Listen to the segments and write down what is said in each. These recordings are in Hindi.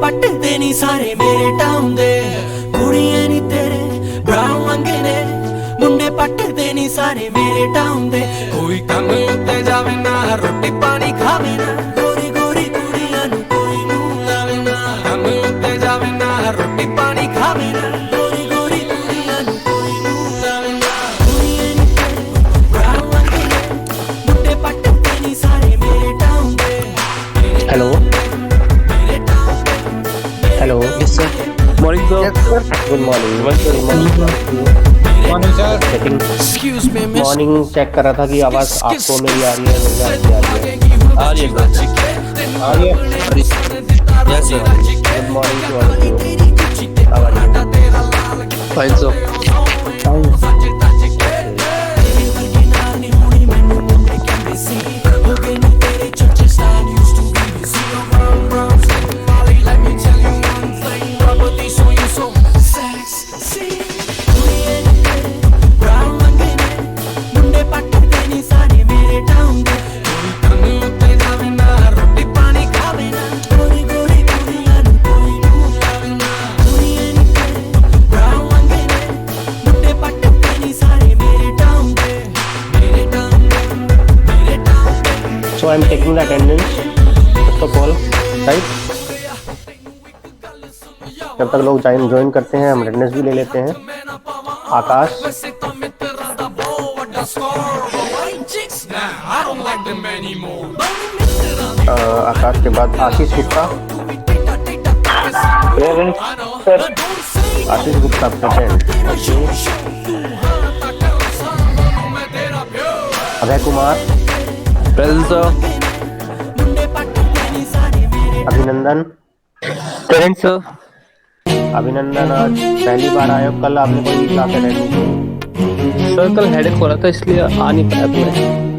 पटते नहीं सारे मेरे टाउन दे कुड़ियां नी तेरे ब्राउन रंगे ने मुंडे पटते नहीं सारे मेरे टाउन दे कोई कम उत्ते जावे ना रोटी पानी खावे ना गोरी गोरी कुड़ियां नू कोई मुंह लावे ना कम उत्ते जावे ना रोटी पानी खावे ना गोरी गोरी कुड़ियां नू कोई मुंह लावे ना कुड़ियां नी तेरे ब्राउन रंगे ने मुंडे पटते नहीं सारे मेरे टाउन दे hello hello Yes, sir. Morning sir. Good morning Morning, sir. Checking Excuse me, miss. Morning check कर रहा था कि आवाज़ आपको मेरी आ रही है मुझे आपकी आ रही है आ रही है sir. Yes, sir. Good morning to all of you Fine, sir. So I'm taking the attendance first of all, right? जब तक लोग ज्वाइन करते हैं हम अटेंडेंस भी ले लेते हैं। आकाश, आकाश के बाद Ashish Gupta, Ashish Gupta present. Abhay Kumar, present sir. अभिनंदन, प्रेजेंट सर। अभिनंदन आज पहली बार आए हो, कल आपने कोई क्लास अटेंड नहीं की? सर कल हेडेक हो रहा था इसलिए आ नहीं पाया तो मैं।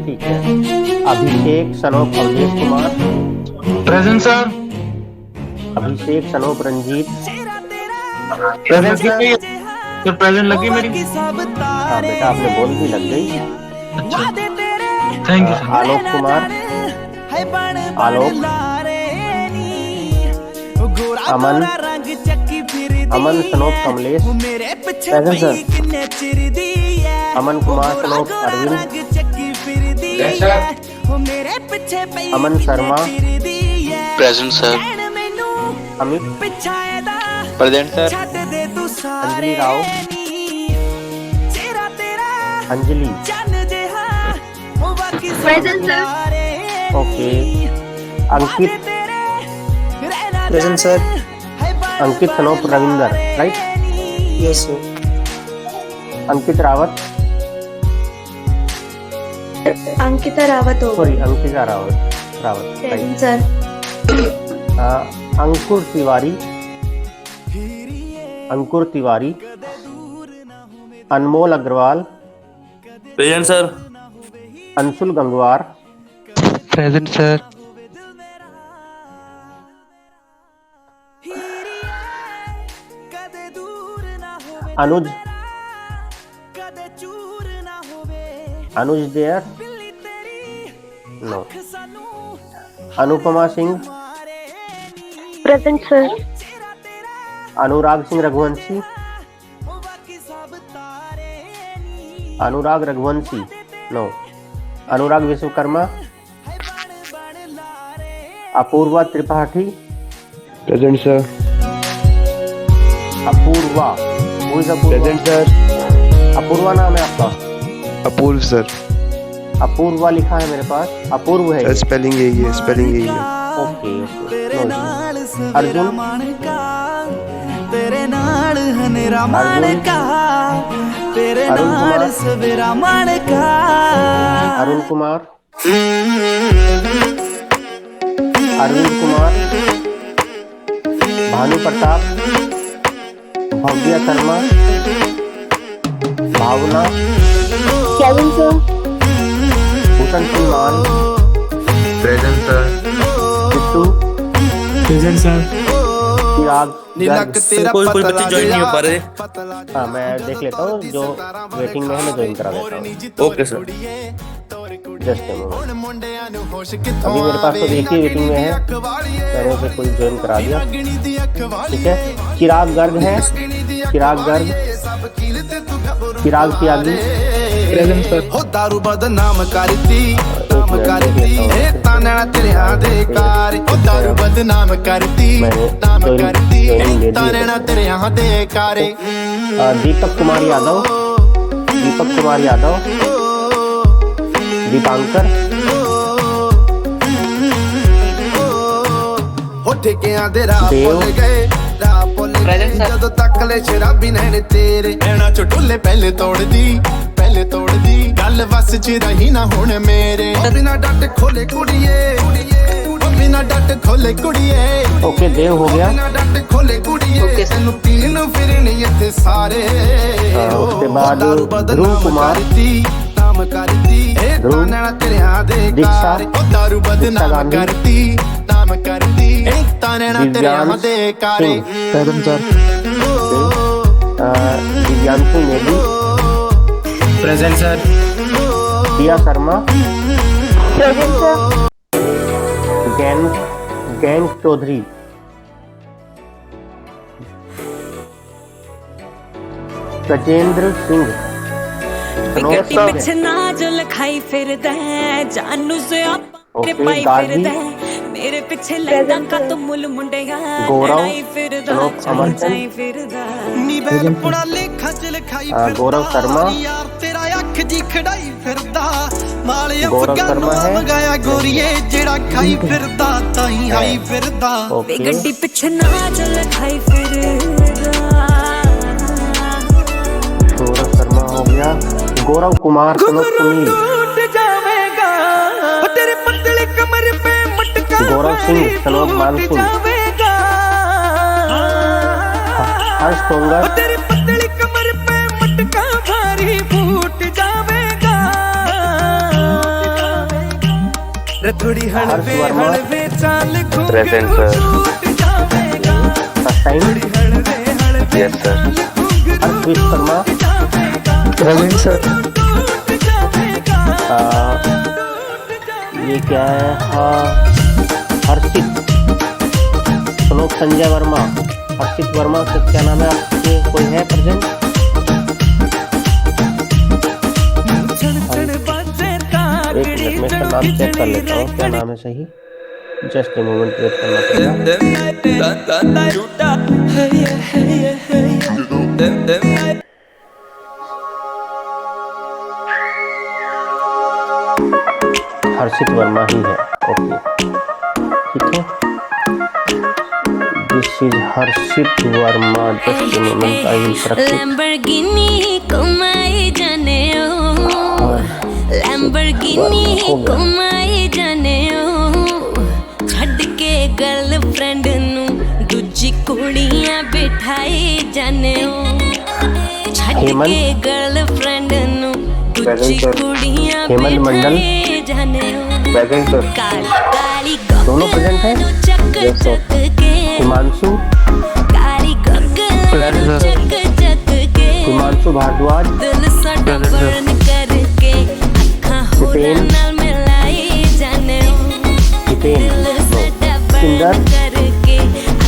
ठीक है। अभिषेक सनोप अवधेश कुमार, Present, sir. अभिषेक Sanop Ranjit, Present, sir. Sir, present लगी मेरी। हाँ बेटा आपने बोल भी लग गई। Thank you, sir. Alok Kumar, Alok, Aman, Aman Sanop Kamlesh, present sir. Aman Kumar Sanop Arvind, Yes, sir. Aman Sharma, present sir. Amit, present sir. Anjali Rao, Anjali, Present, sir. Okay. Ankit, Present, sir. Ankit Sanop Ravinder, right? Yes, sir. Ankit Rawat, Ankita Rawat हो sorry Ankita Rawat, Rawat, Present, right. sir. Ankur Tiwari, Ankur Tiwari, Anmol Agarwal, present sir. Anshul Gangwar, Present, sir. Anuj, Anuj there, no. Anupama Singh, Present, sir. Anurag Singh Raghuvanshi, Anurag Raghuvanshi, no. Anurag Vishwakarma, Apurva Tripathi, present sir. Apurva, who is Apurva? Present sir. Apurva नाम है आपका? अपूर्व सर। अपूर्वा लिखा है मेरे पास, अपूर्व है। स्पेलिंग यही है, स्पेलिंग यही है। Okay okay, no issue. Arjun, तेरे नाल हनेरा मान अर्जुन, का तेरे अरुण नाल कुमार, सवेरा मान का अरुण कुमार, अरविंद कुमार, भानु प्रताप, भव्या शर्मा, भावना, Present, sir. Bhushan Salman, Present, sir. Kittu, Present, sir. चिराग, जग। कोई बच्चे ज्वाइन नहीं हो पा रहे। हाँ मैं देख लेता हूँ, जो वेटिंग में है मैं ज्वाइन करा देता हूँ। Okay sir. जस्ट अभी मेरे पास तो एक ही वेटिंग में है, मैंने उसे कोई ज्वाइन करा दिया। ठीक है, चिराग गर्ग है, चिराग गर्ग, चिराग त्यागी। हो दारू बदनाम करती नाम करती है ताना तेरे दे कार हो दारू बदनाम करती नाम करती है ताना तेरे दे कार। दीपक कुमार यादव, दीपक कुमार यादव, दीपांकर, हो ठेकियां दे राह भुल गए राह भुल गए जदों तक ले शराबी नैन तेरे नैना चो ढुले पहले तोड़ दी गल वस च रही ना हुण मेरे बिना डट खोले कुड़िए बिना डट खोले कुड़िए। ओके देव हो गया। बिना डट खोले कुड़िए तैनू पीन फिरनी इत्थे सारे। उसके बाद ध्रुव कुमार, नाम करती ताना तेरे दे कार ओ दारू बदनाम करती नाम करती ताना तेरे दे कार। Present sir. Divyanshu Negi, present sir. Diya Sharma, present sir. गैंग चौधरी, गजेंद्र सिंह, ਗੱਡੀ ਪਿੱਛੇ ਨਾ ਜੋ ਲਖਾਈ ਫਿਰਦਾ ਜਾਨੂ ਸੇ ਆਪਣੇ ਪਾਈ ਫਿਰਦਾ ਮੇਰੇ ਪਿੱਛੇ ਲੈਂਦਾ ਕੱਤ ਮੁੱਲ ਮੁੰਡਿਆ ਲੜਾਈ ਫਿਰਦਾ ਚਾਈ ਫਿਰਦਾ ਨੀ ਬੈਲ ਪੁੜਾ ਲੇਖਾਂ ਚ ਲਿਖਾਈ ਫਿਰਦਾ गौरव शर्मा, ਯਾਰ ਤੇਰਾ ਅੱਖ ਜੀ ਖੜਾਈ ਫਿਰਦਾ ਮਾਲ गौरव ਅਫਗਾਨ शर्मा है। ਮੰਗਾਇਆ ਗੋਰੀਏ ਜਿਹੜਾ ਖਾਈ ਫਿਰਦਾ ਤਾਈ ਆਈ ਫਿਰਦਾ। ਵੇ ਗੱਡੀ ਪਿੱਛੇ ਨਾ ਜੋ ਲਖਾਈ ਫਿਰਦਾ। गौरव शर्मा हो गया। गौरव कुमार, सनोज सुनील, टूट जावेगा तेरे पतले कमर पे मटका गौरव सिंह, सनोज मानसिंह, हर्ष तोंगर, तेरी पतली कमर पे मटका भारी फूट जावेगा रे थोड़ी हलवे हलवे चाल present sir. First time. Yes sir. Harshveer Sharma, present sir. ये क्या है? हाँ, हर्षित, श्लोक संजय वर्मा, हर्षित वर्मा से क्या नाम है आपके? कोई है प्रेजेंट? एक मिनट में इसका नाम चेक कर लेता हूँ, क्या नाम है सही। जस्ट ए मोमेंट वेट करना पड़ेगा। हर्षित वर्मा ही है। ओके ठीक है, this is Harshit Verma. Just a moment I will correct. Lamborghini कमाई जाने ओ लैम्बोर्गिनी कमाई जाने ओ छड़ के गर्लफ्रेंड नू दूजी कुड़ियां बिठाई जाने ओ छड़ के गर्लफ्रेंड नू दूजी कुड़ियां बिठाई जाने ओ प्रेजेंट सर। काली दोनों प्रेजेंट हैं। चक चक के हिमांशु, काली गगन चक चक के हिमांशु भारद्वाज, दिल सड़ा बर्न करके अखा होरा नाल मिलाई जाने ओ दिल सड़ा बर्न करके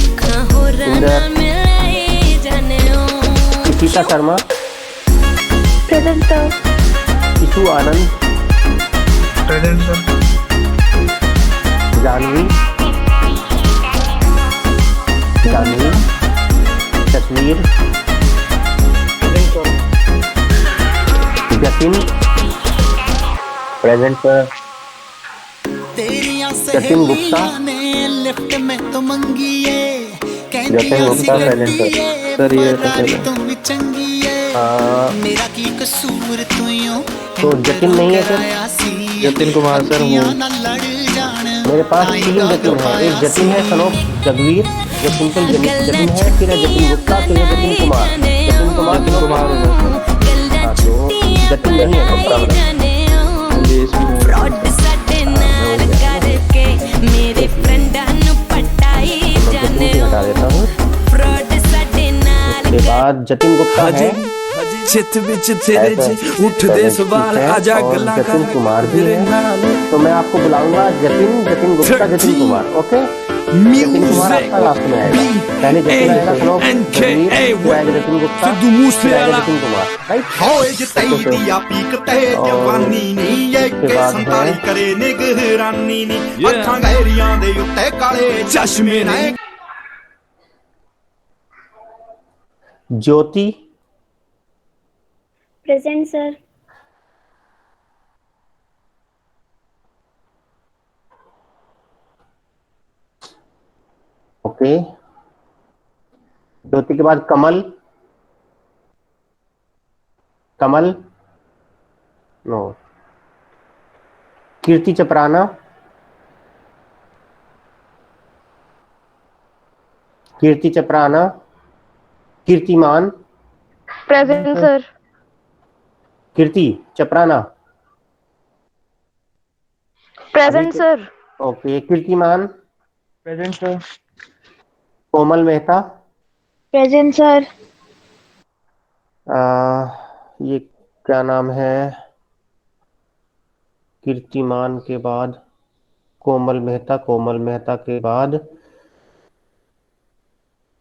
अखा होरा नाल मिलाई जाने ओ। Ishita Sharma, present sir. Ishu Anand, present sir. Janvi, Janvi, तस्वीर, Jatin, present sir. Jatin Gupta, lift में तो मंगिए Jatin Gupta present sir. Sir ये तो मेरा की कसूर तो जतिन नहीं है सर। जतिन कुमार सर हूँ। मेरे पास 3 जतिन है। एक जतिन है सनोप जगवीर, जो सिंपल जतिन है, फिर है जतिन गुप्ता, फिर है जतिन कुमार। जतिन कुमार जतिन कुमार हाँ, तो जतिन नहीं है फ्रॉड सटे नाल करके मेरे फ्रेंडा नु पटाई जाने हटा देता हूँ। फ्रॉड सटे नाल उसके बाद जतिन गुप्ता है, चित विच तेरे ऐसा ज उठदे चलिए, सवाल ठीक है। आजा और गल्लां जतिन कर कुमार भी तेरे है, नाल तो मैं आपको बुलाऊंगा जतिन गुप्ता, जतिन कुमार। ओके, जतिन कुमार आपका लास्ट में आएगा। पहले जतिन आएगा, सनोप रणवीर, फिर आएगा जतिन गुप्ता, सिद्धू मूसे फिर आएगा वाला जतिन कुमार, राइट। ਹੋਏ ਜਤਈ ਦੀਆਂ ਪੀਕ ਤੇ ਜਵਾਨੀ ਨੀ उसके बाद 47 है ਕਰੇ ਨਿਗਰਾਨੀ ਨੀ ਅੱਖਾਂ ਗਹਿਰੀਆਂ ਦੇ ਉੱਤੇ ਕਾਲੇ ਚਸ਼ਮੇ ਨੇ ज्योति, Present, sir. ओके। ज्योति के बाद कमल, कमल नो। कीर्ति चपराना, कीर्ति चपराना, कीर्तिमान, Present, sir. कीर्ति चपराना, अभी Present, sir. ओके। कीर्तिमान, प्रेजेंट सर। कोमल मेहता, Present, sir. ये क्या नाम है, कीर्तिमान के बाद कोमल मेहता, कोमल मेहता के बाद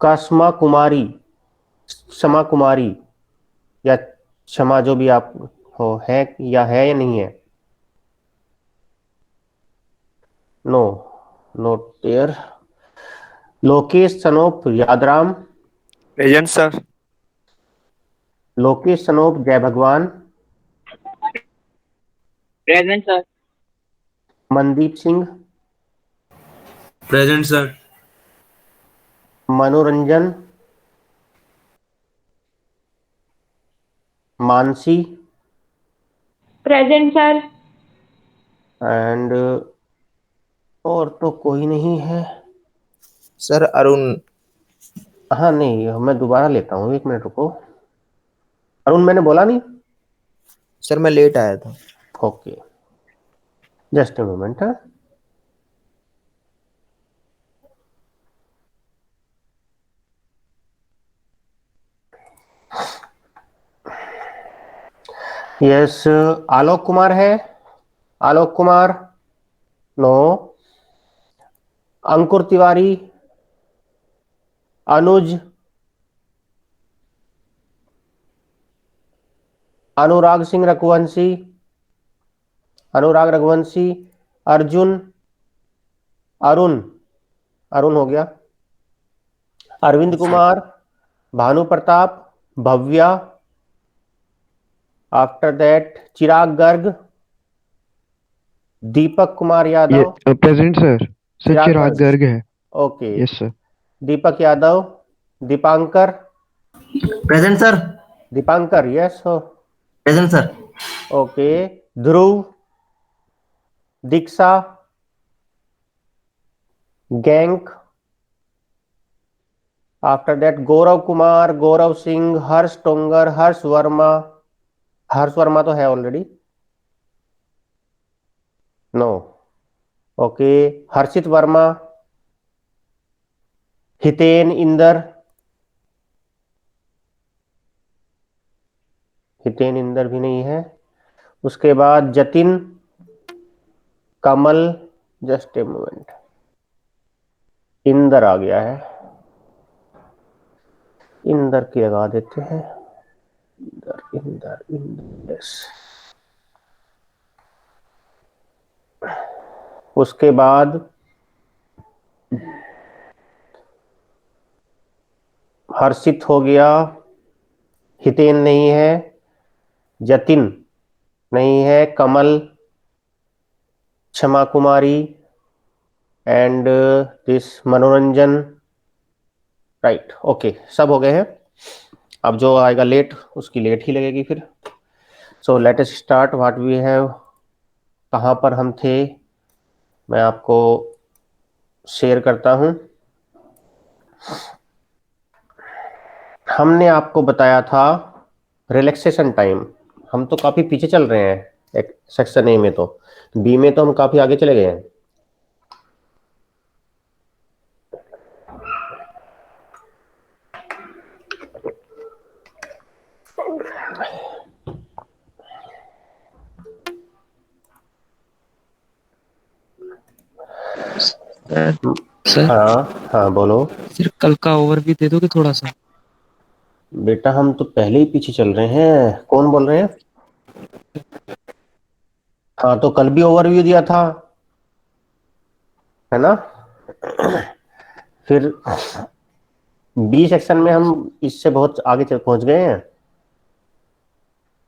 कास्मा कुमारी, क्षमा कुमारी, या क्षमा, जो भी आप हो, है या नहीं है। No, not there. Lokesh Sanop Yadram, present sir. Lokesh Sanop Jai Bhagwan, present sir. Mandeep Singh, present sir. Manoranjan, Mansi, Present, sir. And और तो कोई नहीं है सर अरुण। हाँ नहीं, मैं दोबारा लेता हूँ, 1 मिनट रुको। अरुण मैंने बोला नहीं। सर मैं लेट आया था। Okay, just a moment. Yes, Alok Kumar है, आलोक कुमार नो। अंकुर तिवारी, अनुज, अनुराग सिंह रघुवंशी, अनुराग रघुवंशी, अर्जुन, अरुण, अरुण हो गया, Arvind Kumar, Bhanu Pratap, Bhavya, after that Chirag Garg, Deepak Kumar Yadav. Present sir. Sir Chirag Garg है। Okay, yes sir. Deepak Yadav, Deepankar, present sir. Deepankar yes हो। Present sir. Okay, Dhruv, Diksha, गैंक, आफ्टर दैट गौरव कुमार, गौरव सिंह, हर्ष टोंगर, हर्ष वर्मा, हर्ष वर्मा तो है ऑलरेडी, नो। ओके, हर्षित वर्मा, हितेन इंदर, हितेन इंदर भी नहीं है। उसके बाद जतिन, कमल, जस्ट ए मोमेंट, इंदर आ गया है, इंदर की लगा देते हैं, इंदर इंदर इंदर yes। उसके बाद हर्षित हो गया, हितेन नहीं है, जतिन नहीं है, कमल, क्षमा कुमारी एंड दिस मनोरंजन, राइट। ओके, सब हो गए हैं। अब जो आएगा लेट, उसकी लेट ही लगेगी फिर। So let us start what we have. कहाँ पर हम थे मैं आपको शेयर करता हूं। हमने आपको बताया था रिलैक्सेशन टाइम, हम तो काफी पीछे चल रहे हैं एक सेक्शन ए में, तो बी में तो हम काफी आगे चले गए हैं। सर हाँ हाँ बोलो। सिर्फ कल का ओवरव्यू दे दोगे थोड़ा सा? बेटा हम तो पहले ही पीछे चल रहे हैं। कौन बोल रहे हैं? हाँ तो कल भी ओवरव्यू दिया था, है ना? फिर बी सेक्शन में हम इससे बहुत आगे पहुंच गए हैं,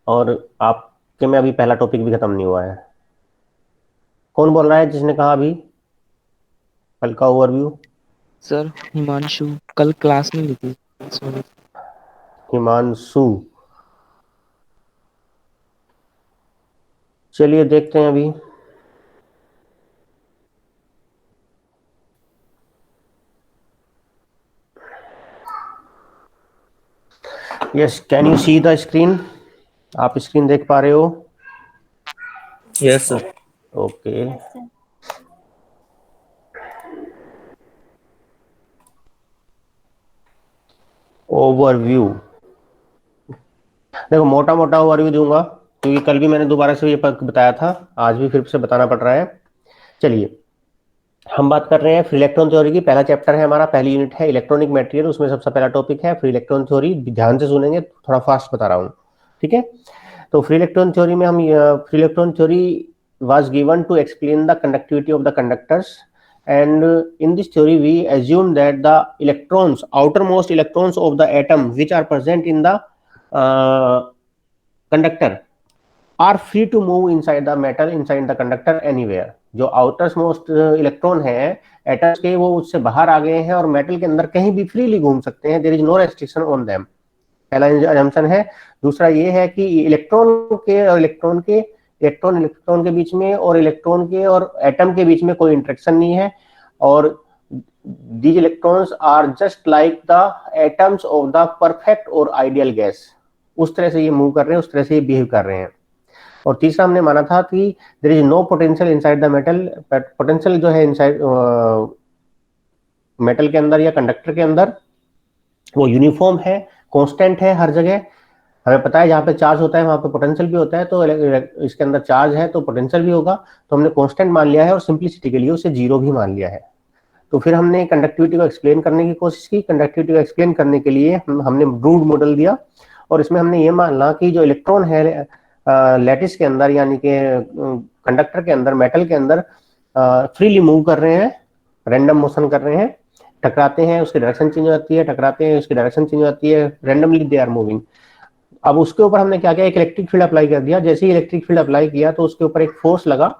और आपके में अभी पहला टॉपिक भी खत्म नहीं हुआ है। कौन बोल रहा है जिसने कहा अभी कल का ओवरव्यू? सर हिमांशु, कल क्लास में ली थी। Sorry। हिमांशु, चलिए देखते हैं अभी। Yes, can you see the screen? आप स्क्रीन देख पा रहे हो? Yes, sir. ओके। ओवरव्यू, देखो मोटा मोटा ओवरव्यू दूंगा क्योंकि कल भी मैंने दोबारा से ये बताया था, आज भी फिर से बताना पड़ रहा है। चलिए हम बात कर रहे हैं फ्री इलेक्ट्रॉन थ्योरी की। पहला चैप्टर है हमारा, पहली यूनिट है इलेक्ट्रॉनिक मटेरियल, उसमें सबसे पहला टॉपिक है फ्री इलेक्ट्रॉन थ्योरी। ध्यान से सुनेंगे, थोड़ा फास्ट बता रहा हूँ, ठीक है? तो फ्री इलेक्ट्रॉन थ्योरी में हम free electron theory was given to explain the conductivity of the conductors, and in this theory we assume that the electrons, outermost electrons of the atom which are present in the conductor are free to move inside the metal, inside the conductor anywhere। जो outermost इलेक्ट्रॉन है एटम्स के, वो उससे बाहर आ गए हैं और मेटल के अंदर कहीं भी फ्रीली घूम सकते हैं। There is no restriction on them, पहला अजम्पशन है। दूसरा ये है कि इलेक्ट्रॉन के बीच में और इलेक्ट्रॉन के और एटम के बीच में कोई इंटरेक्शन नहीं है, और these electrons are just like the atoms of the perfect और आइडियल गैस। उस तरह से ये मूव कर रहे हैं, उस तरह से ये बिहेव कर रहे हैं। और तीसरा हमने माना था कि there is no potential inside the metal. Potential जो है इनसाइड मेटल के अंदर या कंडक्टर के अंदर वो यूनिफॉर्म है, कांस्टेंट है हर जगह। हमें पता है जहाँ पे चार्ज होता है वहां पे पोटेंशियल भी होता है, तो इसके अंदर चार्ज है तो पोटेंशियल भी होगा। तो हमने कांस्टेंट मान लिया है और सिंपलिसिटी के लिए उसे जीरो भी मान लिया है। तो फिर हमने कंडक्टिविटी को एक्सप्लेन करने की कोशिश की। कंडक्टिविटी को एक्सप्लेन करने के लिए हमने रूड मॉडल दिया, और इसमें हमने ये माना कि जो इलेक्ट्रॉन है लैटिस के अंदर, यानी कि कंडक्टर के अंदर, मेटल के अंदर फ्रीली मूव कर रहे हैं, रैंडम मोशन कर रहे हैं, टकराते हैं उसकी डायरेक्शन चेंज हो जाती है, टकराते हैं उसकी डायरेक्शन चेंज हो जाती है, रैंडमली दे आर मूविंग। अब उसके ऊपर हमने क्या किया, एक इलेक्ट्रिक फील्ड अप्लाई कर दिया। जैसे ही इलेक्ट्रिक फील्ड अप्लाई किया तो उसके ऊपर एक फोर्स लगा,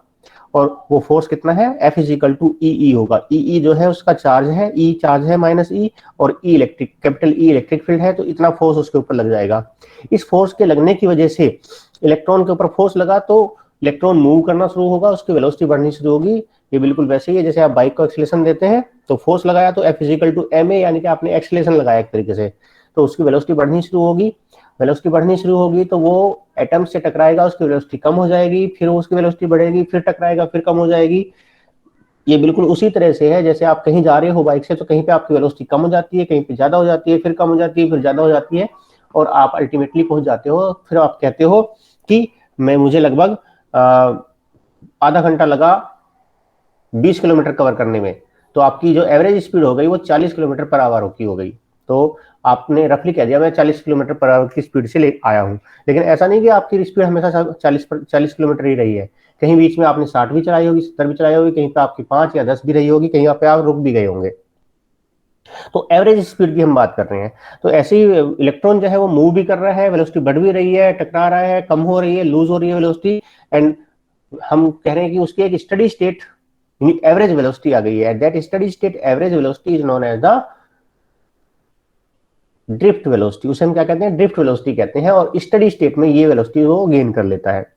और वो फोर्स कितना है, F इज इक्वल टू ई होगा। ई जो है उसका चार्ज है, ई चार्ज है माइनस ई, और E electric, capital E electric field है, तो इतना फोर्स उसके ऊपर लग जाएगा। इस फोर्स के लगने की वजह से इलेक्ट्रॉन के ऊपर फोर्स लगा तो इलेक्ट्रॉन मूव करना शुरू होगा, उसकी वेलोसिटी बढ़नी शुरू होगी। ये बिल्कुल वैसे ही है जैसे आप बाइक को एक्सीलरेशन देते हैं, तो फोर्स लगाया तो F is equal to ma, यानी कि आपने एक्सीलरेशन लगाया एक तरीके से, तो उसकी वेलोसिटी बढ़नी शुरू होगी। वेलोसिटी बढ़नी शुरू होगी तो वो एटम से टकराएगा, उसकी वेलोसिटी कम हो जाएगी, फिर उसकी वेलोसिटी बढ़ेगी, फिर टकराएगा, फिर कम हो जाएगी। ये बिल्कुल उसी तरह से है जैसे आप कहीं जा रहे हो बाइक से, तो कहीं पे आपकी वेलोसिटी कम हो जाती है, कहीं पे ज्यादा हो जाती है, फिर कम हो जाती है, फिर ज्यादा हो जाती है, और आप अल्टीमेटली पहुंच जाते हो। फिर आप कहते हो कि मुझे लगभग आधा घंटा लगा 20 किलोमीटर कवर करने में, तो आपकी जो एवरेज स्पीड हो गई वो 40 किलोमीटर पर आवर की हो गई। तो आपने रफली कह दिया मैं 40 किलोमीटर पर आवर की स्पीड से आया हूँ, लेकिन ऐसा नहीं कि आपकी स्पीड हमेशा 40 किलोमीटर ही रही है। कहीं बीच में आपने 60 भी चलाई होगी, 70 भी चलाई होगी, कहीं पे आपकी 5 या 10 भी रही होगी, कहीं पे आप रुक भी गए होंगे। तो एवरेज स्पीड की हम बात कर रहे हैं। तो ऐसे ही इलेक्ट्रॉन जो है वो मूव भी कर रहा है, वेलोसिटी बढ़ भी रही है, टकरा रहा है, कम हो रही है, लूज हो रही है वेलोसिटी, एंड हम कह रहे हैं कि उसकी एक स्टडी स्टेट एवरेज वेलोसिटी आ गई है। That steady state average velocity is known as the drift velocity. उसे हम क्या कहते हैं, ड्रिफ्ट वेलोसिटी कहते हैं। और स्टडी स्टेट में ये वेलोसिटी वो गेन कर लेता है।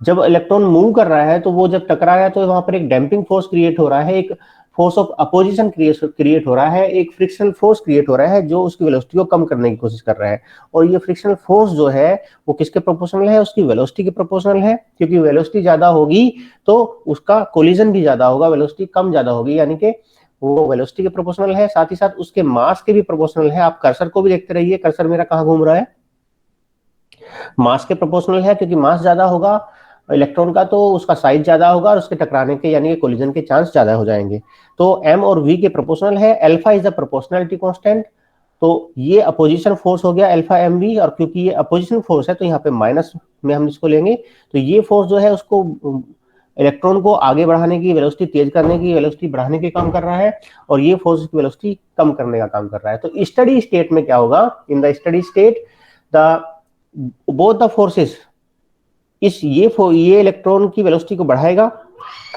जब इलेक्ट्रॉन मूव कर रहा है तो वो जब टकरा रहा है तो वहां पर एक डैम्पिंग फोर्स क्रिएट हो रहा है, एक फोर्स ऑफ अपोजिशन क्रिएट हो रहा है, एक फ्रिक्शनल फोर्स क्रिएट हो रहा है जो उसकी वेलोसिटी को कम करने की कोशिश कर रहा है। और ये फ्रिक्शनल फोर्स जो है वो किसके प्रोपोर्शनल है, उसकी वेलोसिटी के प्रोपोर्शनल है, क्योंकि वेलोसिटी ज्यादा होगी तो उसका कोलिजन भी ज्यादा होगा, वेलोसिटी कम ज्यादा होगी, यानी कि वो वेलोसिटी के प्रोपोर्शनल है, साथ ही साथ उसके मास के भी प्रोपोर्शनल है। आप कर्सर को भी देखते रहिए, कर्सर मेरा कहाँ घूम रहा है, मास के प्रोपोर्शनल है, क्योंकि मास ज्यादा होगा इलेक्ट्रॉन का तो उसका साइज ज्यादा होगा और उसके टकराने के यानी कि कोलिजन के चांस ज्यादा हो जाएंगे। तो m और v के प्रोपोर्शनल है, alpha is the proportionality constant. तो ये अपोजिशन फोर्स हो गया अल्फा एम वी, और क्योंकि ये अपोजिशन फोर्स है तो यहाँ पे माइनस में हम इसको लेंगे। तो ये फोर्स जो है उसको इलेक्ट्रॉन को आगे बढ़ाने की, वेलोसिटी तेज करने की, वेलोसिटी बढ़ाने के काम कर रहा है, और ये फोर्स की वेलोसिटी कम करने का काम कर रहा है। तो स्टडी स्टेट में क्या होगा, in the steady state the both the forces, ये इलेक्ट्रॉन की वेलोसिटी को बढ़ाएगा।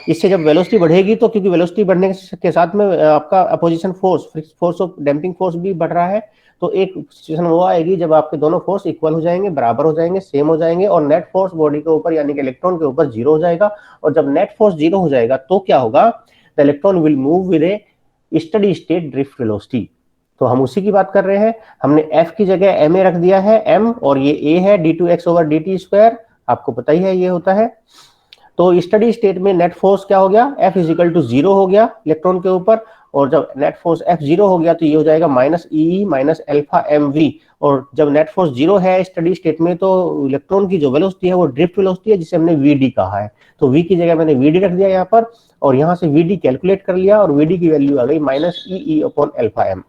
इससे जब वेलोसिटी बढ़ेगी तो क्योंकि वेलोसिटी बढ़ने के साथ में आपका opposition force of damping force भी बढ़ रहा है, तो एक सिचुएशन वो आएगी जब आपके दोनों फोर्स इक्वल हो जाएंगे, बराबर हो जाएंगे, सेम हो जाएंगे, और नेट फोर्स बॉडी के ऊपर यानी कि इलेक्ट्रॉन के ऊपर जीरो हो जाएगा। और जब नेट फोर्स जीरो हो जाएगा तो क्या होगा, the electron will move with A steady state drift velocity. तो हम उसी की बात कर रहे हैं। हमने f की जगह ma रख दिया है, m, और ये a है d2x/dt², आपको पता ही है ये होता है। तो स्टडी स्टेट में नेट फोर्स क्या हो गया, F इजिकल टू 0 हो गया इलेक्ट्रॉन के ऊपर, और जब नेट फोर्स F 0 हो गया तो ये हो जाएगा minus e minus alpha m v. और जब नेट फोर्स 0 है स्टडी स्टेट में तो इलेक्ट्रॉन की जो वेलोसिटी है वो ड्रिफ्ट वेलोसिटी है, जिसे हमने वीडी कहा है। तो v की जगह मैंने वीडी रख दिया यहाँ पर, और यहाँ से वीडी कैलकुलेट कर लिया, और वीडी की वैल्यू आ गई minus e upon alpha m.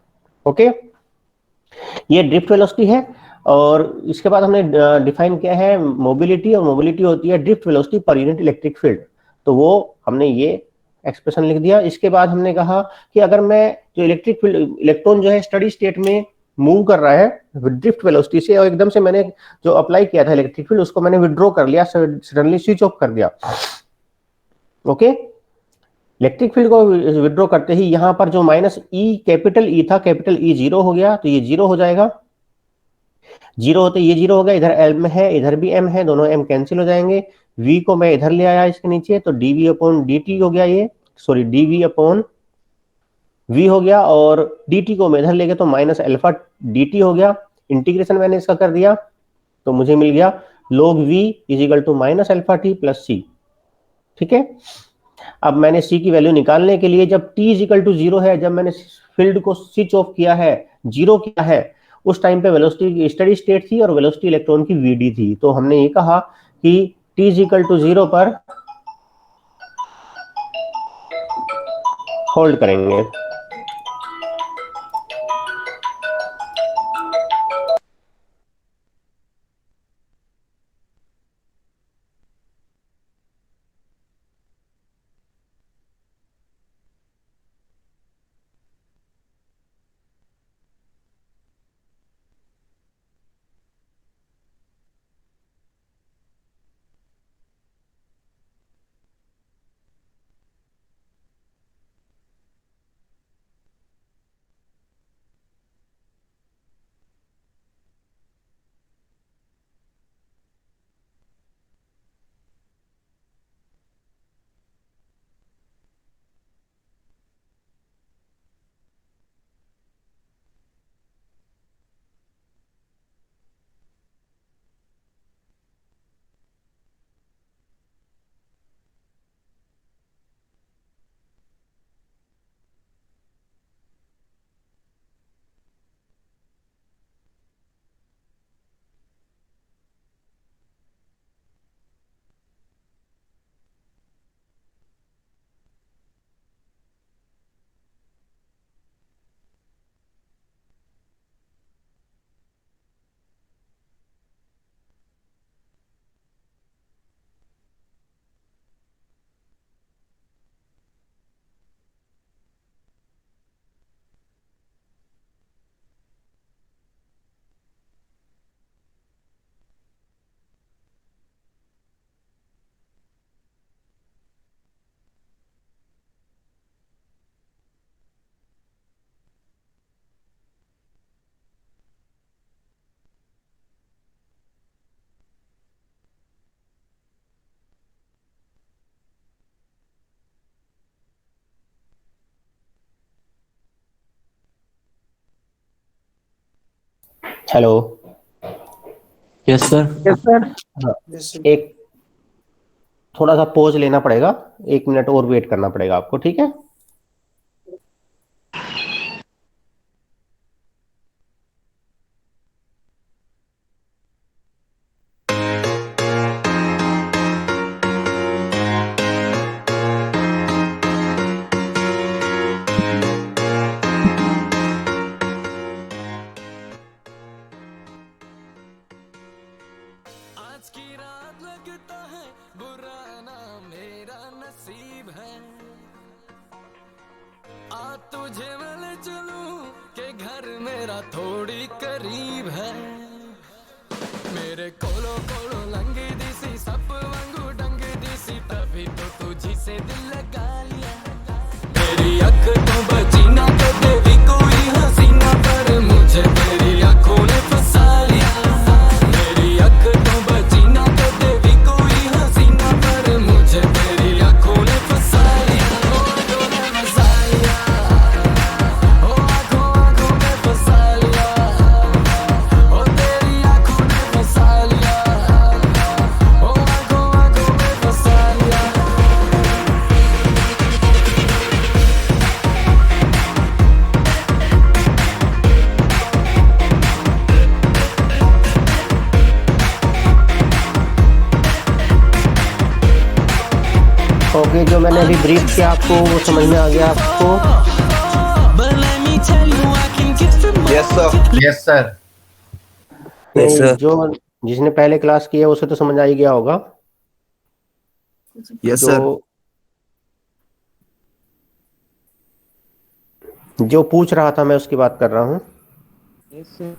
Okay, ये ड्रिफ्ट वेलोसिटी है। और इसके बाद हमने डिफाइन किया है मोबिलिटी, और मोबिलिटी होती है drift velocity per unit electric field. तो वो हमने ये एक्सप्रेशन लिख दिया। इसके बाद हमने कहा कि अगर मैं जो इलेक्ट्रिक फील्ड, इलेक्ट्रॉन जो है स्टडी स्टेट में मूव कर रहा है ड्रिफ्ट वेलोसिटी से, और एकदम से मैंने जो अप्लाई किया था इलेक्ट्रिक फील्ड उसको मैंने विड्रॉ कर लिया, सडनली स्विच ऑफ कर दिया। ओके, इलेक्ट्रिक फील्ड को विड्रॉ करते ही यहाँ पर जो माइनस ई, कैपिटल ई था, कैपिटल ई 0 हो गया, तो ये 0 हो जाएगा। 0 होते ये 0 हो गया, इधर एम है इधर भी m है, दोनों m कैंसिल हो जाएंगे। v को मैं इधर ले आया इसके नीचे, तो dv अपॉन dt हो गया, ये सॉरी dv अपॉन v हो गया, और dt को मैं इधर ले गया तो माइनस अल्फा dt हो गया। इंटीग्रेशन मैंने इसका कर दिया तो मुझे मिल गया log v is equal to minus alpha T plus C. ठीक है, अब मैंने c की वैल्यू निकालने के लिए, जब t इजिकल टू 0 है, जब मैंने फील्ड को स्विच ऑफ किया है, 0 किया है, उस टाइम पे वेलोसिटी स्टडी स्टेट थी और वेलोसिटी इलेक्ट्रॉन की वीडी थी। तो हमने ये कहा कि t इक्वल टू 0 पर होल्ड करेंगे। Hello, yes sir. एक थोड़ा सा पॉज लेना पड़ेगा, 1 मिनट और वेट करना पड़ेगा आपको, ठीक है। आ तुझे मिल चलूं के घर मेरा थोड़ी करीब है मेरे कोलो कोलो लंगी दिसी सप वांगू डंगी दिसी तभी तो तुझी से दिल लगा लिया मेरी अख तो बची ना कदे भी कोई हसीना पर मुझे तेरी आंखों ने फंसा लिया मेरी अख तो बची ना कदे भी कोई हसीना पर मुझे तेरी आंखों ने फंसा लिया ओ आंखों ने फंसा लिया ओ आंखों आंखों ने फंसा लिया ओ तेरी आंखों ने फंसा लिया ओ आंखों आंखों ने फंसा लिया ओके, जो मैंने अभी ब्रीफ किया आपको वो समझ में आ गया आपको? But let me tell you, I can get some more. Yes sir. Yes sir. नहीं, जो जिसने पहले क्लास की है उसे तो समझ आ ही गया होगा। यस जो सर। जो पूछ रहा था मैं उसकी बात कर रहा हूँ। Yes, sir.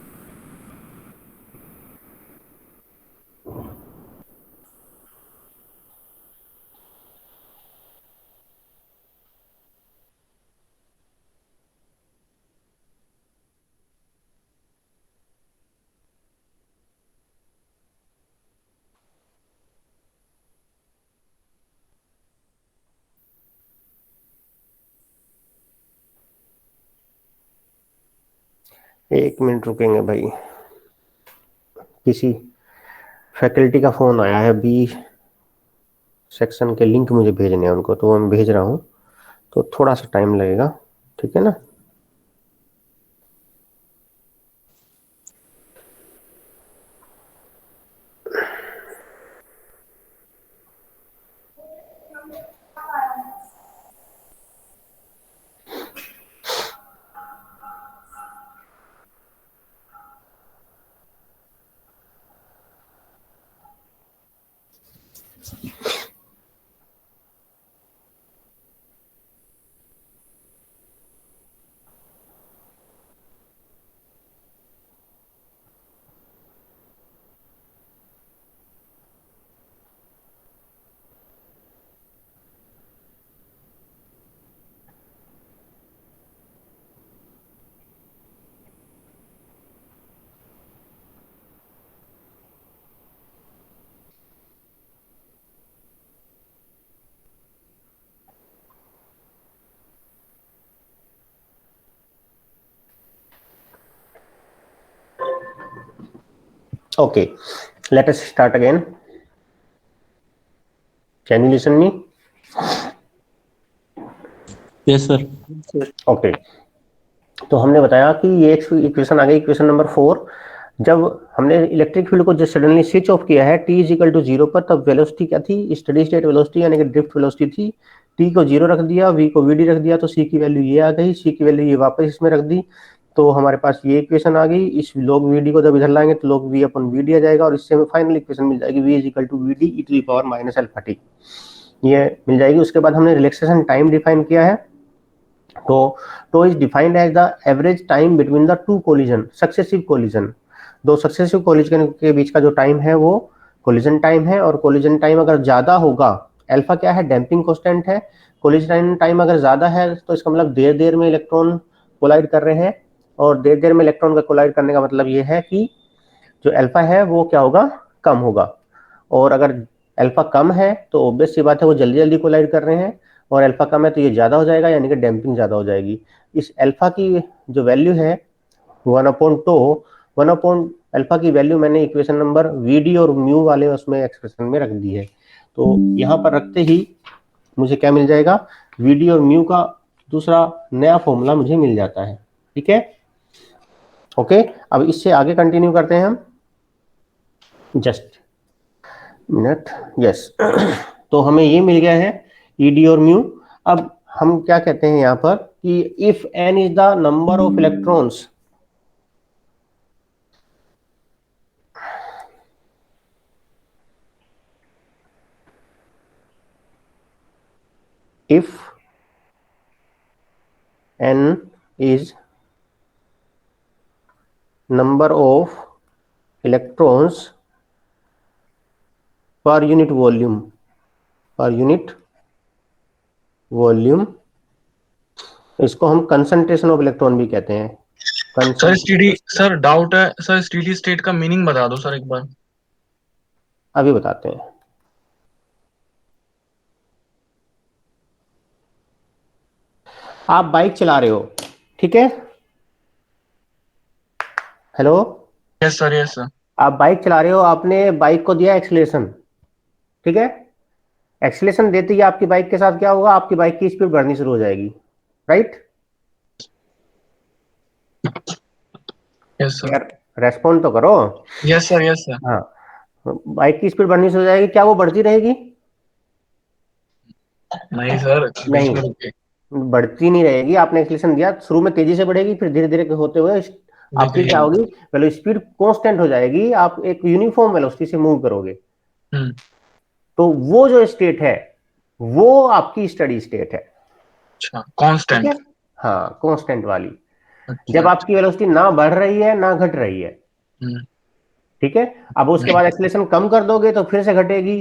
एक मिनट रुकेंगे भाई, किसी फैकल्टी का फोन आया है। बी सेक्शन के लिंक मुझे भेजने हैं उनको, तो मैं भेज रहा हूँ, तो थोड़ा सा टाइम लगेगा, ठीक है ना? Okay, let us start again. Can you listen me? Yes, sir. Okay. तो हमने बताया कि ये इक्वेशन आ गई, इक्वेशन नंबर 4। जब हमने इलेक्ट्रिक फील्ड को जस्ट सडनली स्विच ऑफ किया है t इज इक्वल टू 0 पर, तब वेलोसिटी क्या थी? स्टेडी स्टेट वेलोसिटी यानी कि ड्रिफ्ट वेलोसिटी थी। t को 0 रख दिया, v को vd रख दिया, तो c की वैल्यू ये आ गई। c की वैल्यू ये वापस इसमें रख दी, तो हमारे पास ये इक्वेशन आ गई। इस log vd को जब इधर लाएंगे तो log v अपन vd आ जाएगा, और इससे हमें फाइनल इक्वेशन मिल जाएगी v is equal to vd e to the power minus alpha t, ये मिल जाएगी। उसके बाद हमने रिलैक्सेशन टाइम डिफाइन किया है, तो is defined as the average time between the two collision, successive collision. दो सक्सेसिव कोलिजन के बीच का जो टाइम है वो कोलिजन टाइम है, और कोलिजन टाइम अगर ज्यादा होगा, अल्फा क्या है? डैम्पिंग कांस्टेंट है। कोलिजन टाइम अगर ज्यादा है तो इसका मतलब देर देर में इलेक्ट्रॉन कोलाइड कर रहे हैं, और देर देर में इलेक्ट्रॉन का कोलाइड करने का मतलब ये है कि जो अल्फा है वो क्या होगा? कम होगा। और अगर अल्फा कम है तो ऑब्वियस सी बात है वो जल्दी जल्दी कोलाइड कर रहे हैं, और अल्फा कम है तो ये ज्यादा हो जाएगा, यानी कि डैम्पिंग ज्यादा हो जाएगी। इस अल्फा की जो वैल्यू है 1/2, 1/ अल्फा की वैल्यू मैंने इक्वेशन नंबर वीडी और म्यू वाले उसमें एक्सप्रेशन में रख दी है। तो यहाँ पर रखते ही मुझे क्या मिल जाएगा? वीडी और म्यू का दूसरा नया फॉर्मूला मुझे मिल जाता है, ठीक है? ओके, अब इससे आगे कंटिन्यू करते हैं हम। Just minute, yes. तो हमें ये मिल गया है ईडी और म्यू। अब हम क्या कहते हैं यहाँ पर कि if n is the number of electrons, if n is number of electrons per unit volume, इसको हम कंसंट्रेशन ऑफ इलेक्ट्रॉन भी कहते हैं। सर स्टेडी, सर डाउट है सर, स्टेडी स्टेट का मीनिंग बता दो सर एक बार। अभी बताते हैं। आप बाइक चला रहे हो, ठीक है, hello, yes sir, yes sir. आप बाइक चला रहे हो, आपने बाइक को दिया एक्सीलरेशन, ठीक है, एक्सीलरेशन देते ही आपकी बाइक के साथ क्या होगा, आपकी बाइक की स्पीड बढ़नी शुरू हो जाएगी, राइट? Yes sir. रेस्पॉन्ड तो करो। Yes sir, yes sir. हाँ, बाइक की स्पीड बढ़नी शुरू हो जाएगी, क्या वो बढ़ती रहेगी? नहीं सर, नहीं, बढ़ती नहीं रहेगी। आपने एक्सीलरेशन दिया, शुरू में तेजी से बढ़ेगी, फिर धीरे धीरे होते हुए आपकी क्या होगी, वेलो स्पीड कांस्टेंट हो जाएगी, आप एक यूनिफॉर्म वेलोसिटी से मूव करोगे। तो वो जो स्टेट है वो आपकी स्टडी स्टेट है। अच्छा, कांस्टेंट। हाँ, कांस्टेंट वाली। जब आपकी वेलोसिटी ना बढ़ रही है ना घट रही है, ठीक है। अब उसके बाद एक्सीलरेशन कम कर दोगे तो फिर से घटेगी,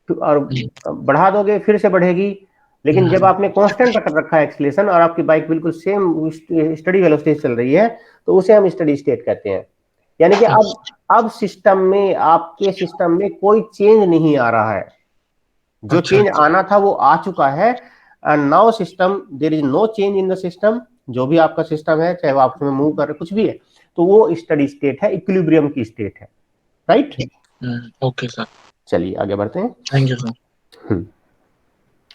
और बढ़ा दोगे फिर से बढ़ेगी। लेकिन जब आपने कांस्टेंट रख रखा है एक्सीलरेशन और आपकी बाइक बिल्कुल सेम स्टडी वेलोसिटी चल रही है, तो उसे हम स्टडी स्टेट कहते हैं। यानी कि अब सिस्टम में, आपके सिस्टम में कोई चेंज नहीं आ रहा है। जो चेंज आना था वो आ चुका है। Now system, there is no change in the system. जो भी आपका सिस्टम है, चाहे वो आप उसमें मूव कर रहे कुछ भी है, तो वो स्टडी स्टेट है, इक्विलिब्रियम की स्टेट है, राइट? Okay sir. चलिए आगे बढ़ते हैं। Thank you sir.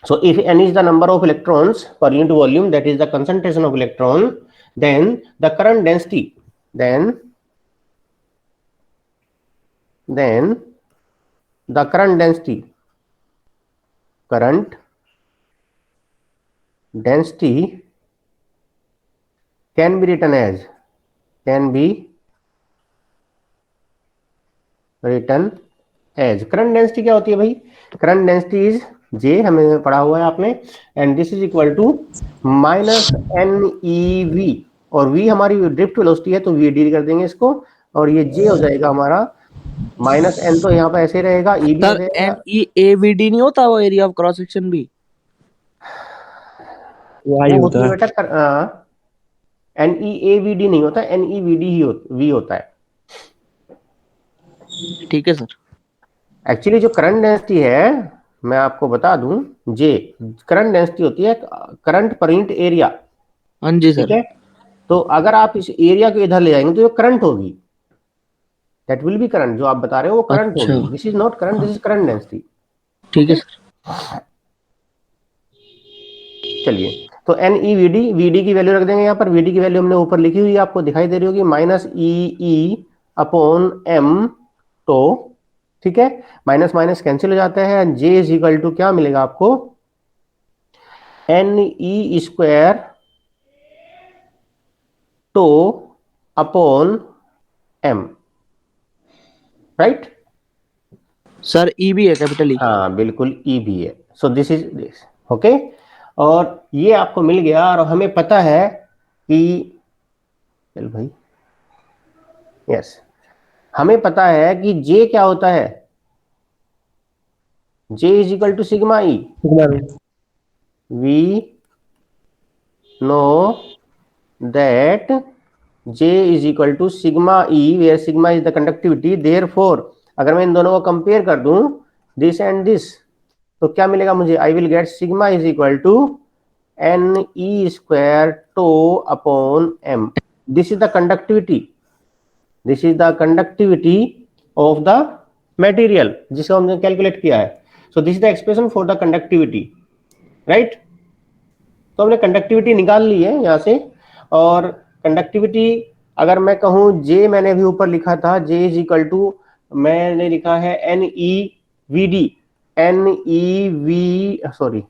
So if n is the number of electrons per unit volume, that is the concentration of electron, then the current density, then the current density can be written as current density क्या होती है भाई? current density is J, हमें पढ़ा हुआ है आपने, and this is equal to minus NEV, और V हमारी ड्रिफ्ट वेलोसिटी है तो V डील कर देंगे इसको, और ये J हो जाएगा हमारा माइनस N, तो यहाँ पे ऐसे रहेगा, E भी रहेगा। NEAVD नहीं होता वो एरिया ऑफ क्रॉस सेक्शन भी? वो होती है बेटा, NEAVD नहीं होता, NEVD ही V होता है। ठीक है सर। एक्चुअली जो करंट डेंसिटी है, मैं आपको बता दूं, J करंट डेंसिटी होती है करंट पर यूनिट एरिया। हाँ जी सर। ठीक है, तो अगर आप इस एरिया को इधर ले जाएंगे तो जो करंट होगी, दैट विल बी करंट, जो आप बता रहे हो वो करंट होगी। This is not current, this is current density. ठीक है सर। चलिए, तो NEVD, VD की वैल्यू रख देंगे यहाँ पर। VD की वैल्यू हमने ऊपर लिखी हुई है, आपको दिखाई दे रही होगी, माइनस EE/m। तो ठीक है, माइनस माइनस कैंसिल हो जाता है। J इज इक्वल टू क्या मिलेगा आपको, NE² तो upon m, right? Sir E भी है, कैपिटल E। हाँ बिल्कुल, E भी है। So this is this, okay. और ये आपको मिल गया, और हमें पता है कि, चल भाई, यस, हमें पता है कि J क्या होता है, J is equal to sigma E। We know that J is equal to sigma E, where sigma is the conductivity. Therefore अगर मैं इन दोनों को कंपेयर कर दूं, दिस एंड दिस, तो क्या मिलेगा मुझे, I will get sigma is equal to NE² tau upon m। This is the conductivity, this is the conductivity of the material जिसको हमने कैलकुलेट किया है। So this is the expression for the conductivity, right? तो हमने कंडक्टिविटी निकाल ली है यहां से। और कंडक्टिविटी अगर मैं कहूं, J मैंने भी ऊपर लिखा था, J इज इक्वल टू, मैंने लिखा है NEVD, सॉरी,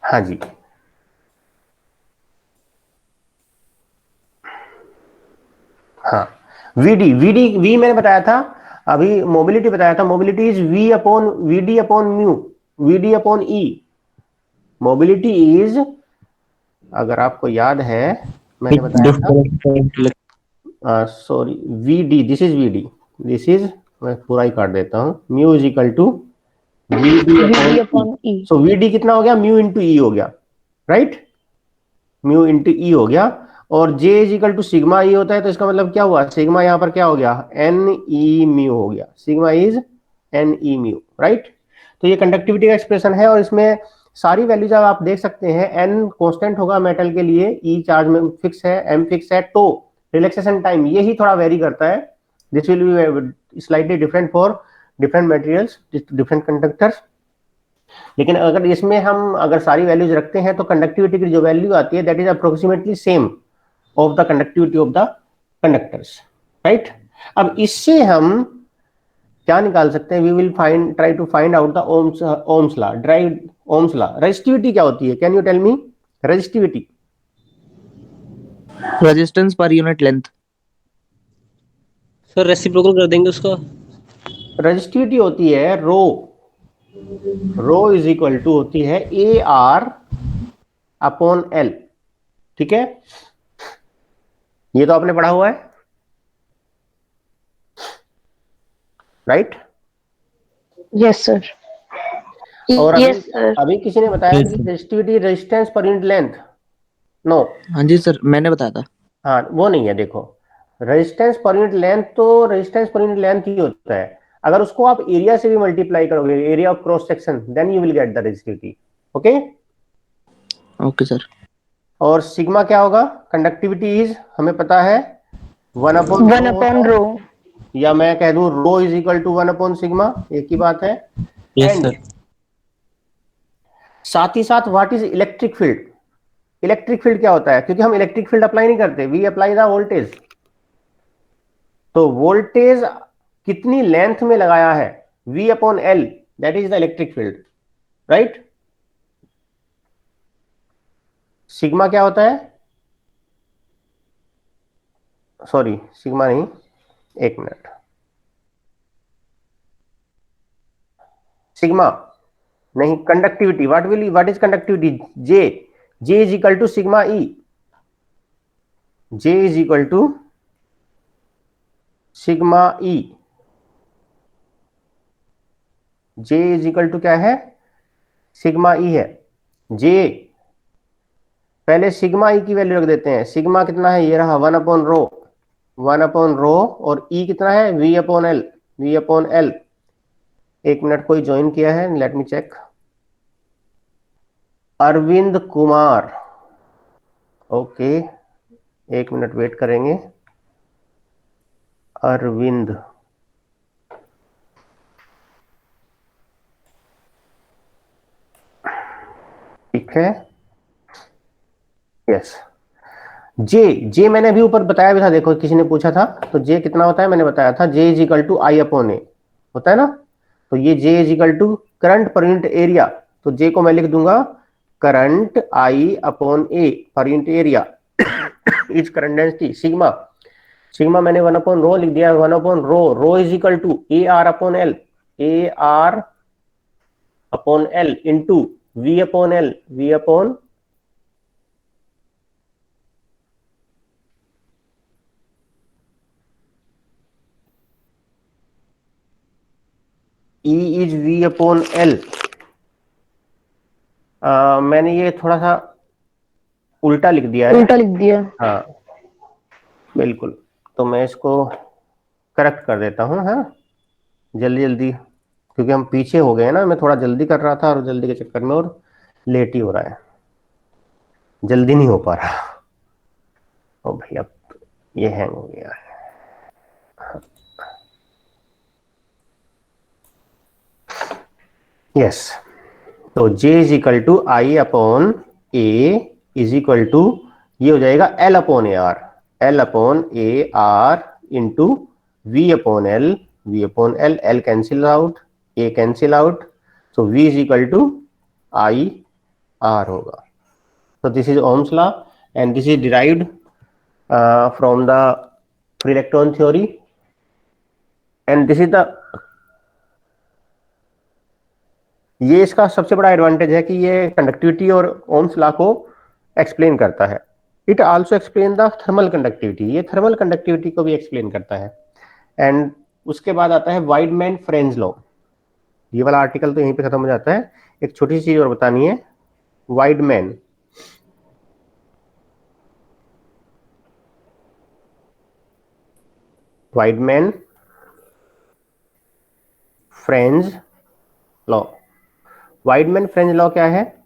हाँ जी, हाँ, वी मैंने बताया था, अभी मोबिलिटी बताया था, mobility is v upon v d upon mu, v d upon e. Mobility is, अगर आपको याद है मैंने बताया था, sorry v d, this is v d, this is, मैं पूरा ही काट देता हूँ, mu is equal to v d upon e. So v d कितना हो गया, म्यू इंटू ई हो गया, राइट, म्यू इंटू ई हो गया। और J is equal to sigma e होता है, तो इसका मतलब क्या हुआ, सिग्मा यहाँ पर क्या हो गया, एन ई म्यू हो गया, sigma is n e mu, right. तो ये कंडक्टिविटी का एक्सप्रेशन है, और इसमें सारी वैल्यूज आप देख सकते हैं। एन कांस्टेंट होगा मेटल के लिए, ई चार्ज में फिक्स है, एम फिक्स है, तो रिलैक्सेशन टाइम यही थोड़ा वेरी करता है, this will be slightly different for different materials, different conductors. लेकिन अगर इसमें हम अगर सारी वैल्यूज रखते हैं तो कंडक्टिविटी की जो वैल्यू आती है that is approximately same of the conductivity of the conductors, right. अब इससे हम क्या निकाल सकते हैं, we will find, try to find out the Ohm's law, derive Ohm's law. Resistivity क्या होती है, can you tell me, resistivity? Resistance per unit length. Sir reciprocal कर देंगे उसका। रेजिस्टिविटी होती है rho, rho is equal to होती है ए आर अपॉन एल, ठीक है, ये तो आपने पढ़ा हुआ है, राइट? Yes sir. और अभी, यस सर। अभी किसी ने बताया कि resistivity resistance per unit length, no. हाँ जी सर, मैंने बताया था। हाँ, वो नहीं है, देखो रेजिस्टेंस पर यूनिट लेंथ तो रेजिस्टेंस पर यूनिट लेंथ ही होता है, अगर उसको आप एरिया से भी मल्टीप्लाई करोगे, area of cross section, then you will get the resistivity, okay. Okay sir. और सिग्मा क्या होगा, कंडक्टिविटी इज, हमें पता है 1 अपॉन रो, या मैं कह दूं rho is equal to 1 upon sigma, एक ही बात है। Yes sir. साथ ही साथ what is electric field, electric field क्या होता है, क्योंकि हम इलेक्ट्रिक फील्ड अप्लाई नहीं करते, वी अप्लाई द वोल्टेज। तो वोल्टेज कितनी लेंथ में लगाया है, V upon L, that is the electric field, right. Sigma क्या होता है, सॉरी सिग्मा नहीं, एक मिनट, सिग्मा नहीं, conductivity, what is conductivity, J is equal to sigma E, J is equal to sigma E, J is equal to क्या है, सिग्मा E है। J पहले सिग्मा E की वैल्यू रख देते हैं, सिग्मा कितना है, ये रहा 1 अपॉन रो, 1 अपॉन रो, और E कितना है, V upon L, V upon L। एक मिनट, कोई ज्वाइन किया है, let me check, Arvind Kumar, okay, एक मिनट वेट करेंगे, अरविंद, ठीक है, यस। जे मैंने अभी ऊपर बताया भी था, देखो किसी ने पूछा था, तो जे कितना होता है, मैंने बताया था, J is equal to I upon A होता है ना, तो ये J is equal to current per unit area, तो जे को मैं लिख दूंगा current I upon A per unit area is current density. Sigma, sigma मैंने 1 अपॉन रो लिख दिया, 1 upon rho, rho is equal to A R upon L, A R upon L into V upon L, V upon E is V upon L। मैंने ये थोड़ा सा उल्टा लिख दिया है, उल्टा लिख दिया, हाँ बिल्कुल, तो मैं इसको करेक्ट कर देता हूँ, हाँ जल्दी जल्दी, क्योंकि हम पीछे हो गए ना, मैं थोड़ा जल्दी कर रहा था और जल्दी के चक्कर में और लेट ही हो रहा है, जल्दी नहीं हो पा रहा। ओ भाई अब ये हैंग हो गया है, यस। तो J is equal to I upon A is equal to, ये हो जाएगा L upon A R, L upon A R into V upon L, V upon L, L cancel out, A cancel out, so V is equal to I R होगा। So this is Ohm's law and this is derived from the free electron theory, and this is the, ये इसका सबसे बड़ा एडवांटेज है कि ये कंडक्टिविटी और ओम्स लॉ को एक्सप्लेन करता है। It also explain the thermal conductivity, ये थर्मल कंडक्टिविटी को भी एक्सप्लेन करता है। एंड उसके बाद आता है वाइडमैन फ्रेंज लॉ। ये वाला आर्टिकल तो यहीं पे खत्म हो जाता है। एक छोटी सी चीज और बतानी है, वाइडमैन वाइडमैन फ्रेंज लॉ। वाइडमैन फ्रेंज लॉ क्या है?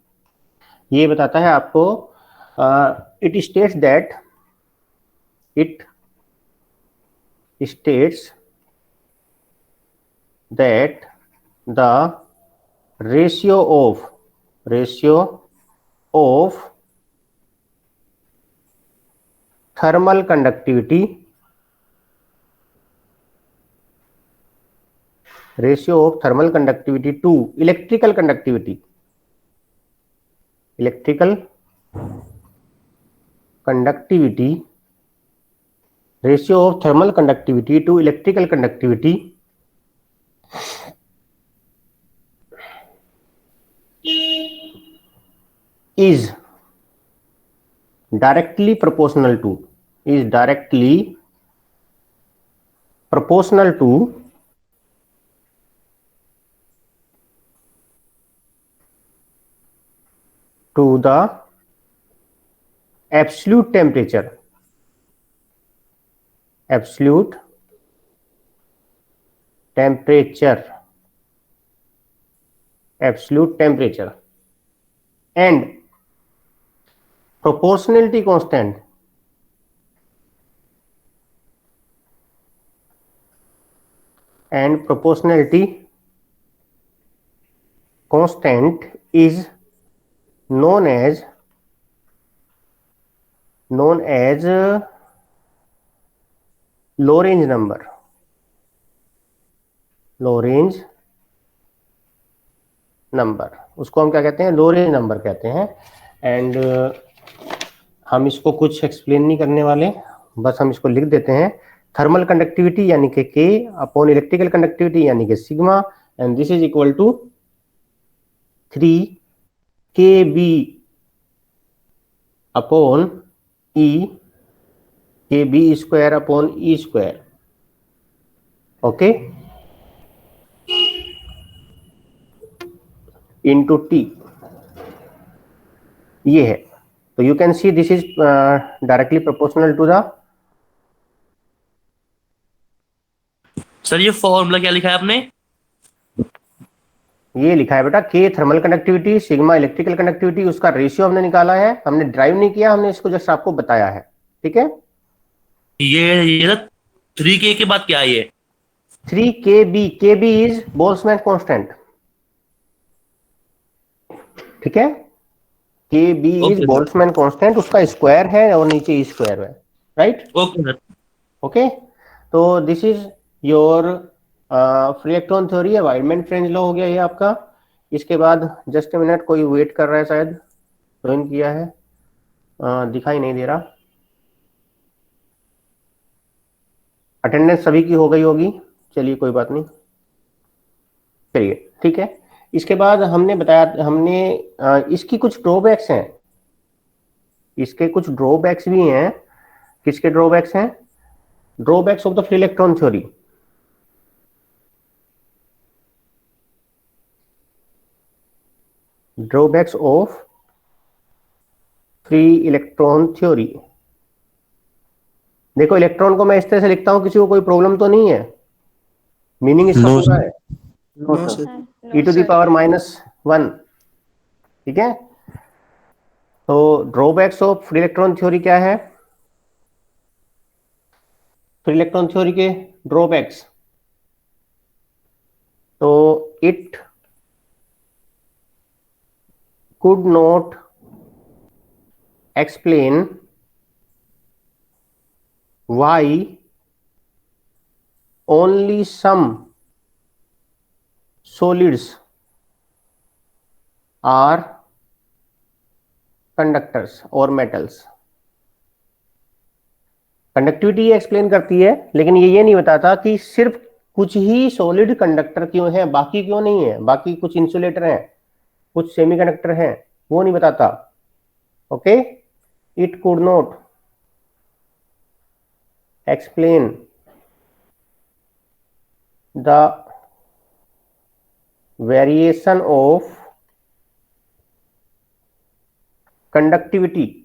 ये बताता है आपको, it states that the ratio of thermal conductivity to electrical conductivity ratio of thermal conductivity to electrical conductivity is directly proportional to the absolute temperature and proportionality constant is known as Lorentz number. उसको हम क्या कहते हैं? लोरेंज नंबर कहते हैं। एंड हम इसको कुछ एक्सप्लेन नहीं करने वाले, बस हम इसको लिख देते हैं। थर्मल कंडक्टिविटी यानी कि K अपॉन इलेक्ट्रिकल कंडक्टिविटी यानी कि sigma, and this is equal to 3kB upon E, kB square upon E square. Okay, into T, ये है। तो you can see this is directly proportional to the, sir ये फॉर्मूला क्या लिखा है आपने? ये लिखा है बेटा K thermal conductivity, sigma electrical conductivity, उसका रेशियो हमने निकाला है। हमने ड्राइव नहीं किया, हमने इसको जस्ट आपको बताया है। ठीक है, ये 3K के बाद क्या है ये? 3kB, kB is Boltzmann constant. ठीक है, kB इज बोल्ट्जमैन कांस्टेंट, उसका स्क्वायर है और नीचे ई स्क्वायर है, राइट? Okay sir. ओके, तो this is your free electron theory है। वाइडमैन फ्रेंज लॉ हो गया ये आपका। इसके बाद जस्ट ए मिनट, कोई वेट कर रहा है, शायद ज्वाइन किया है, दिखाई नहीं दे रहा। अटेंडेंस सभी की हो गई होगी, चलिए कोई बात नहीं, चलिए ठीक है। इसके बाद हमने बताया, इसकी कुछ ड्रॉबैक्स हैं, इसके कुछ ड्रॉबैक्स भी हैं। किसके ड्रॉबैक्स हैं? Drawbacks of the free electron theory. Drawbacks of free electron theory. देखो, इलेक्ट्रॉन को मैं इस तरह से लिखता हूं, किसी को कोई प्रॉब्लम तो नहीं है? मीनिंग इसका पूरा है e⁻⁻1। ठीक है, तो drawbacks of free electron theory क्या है? फ्री इलेक्ट्रॉन थ्योरी के ड्रॉबैक्स, तो it could not explain why only some solids are conductors or metals. Conductivity ये एक्सप्लेन करती है, लेकिन ये नहीं बताता कि सिर्फ कुछ ही सॉलिड कंडक्टर क्यों है, बाकी क्यों नहीं है, बाकी कुछ इंसुलेटर हैं, कुछ सेमीकंडक्टर हैं, वो नहीं बताता। Okay, it could not explain the variation of conductivity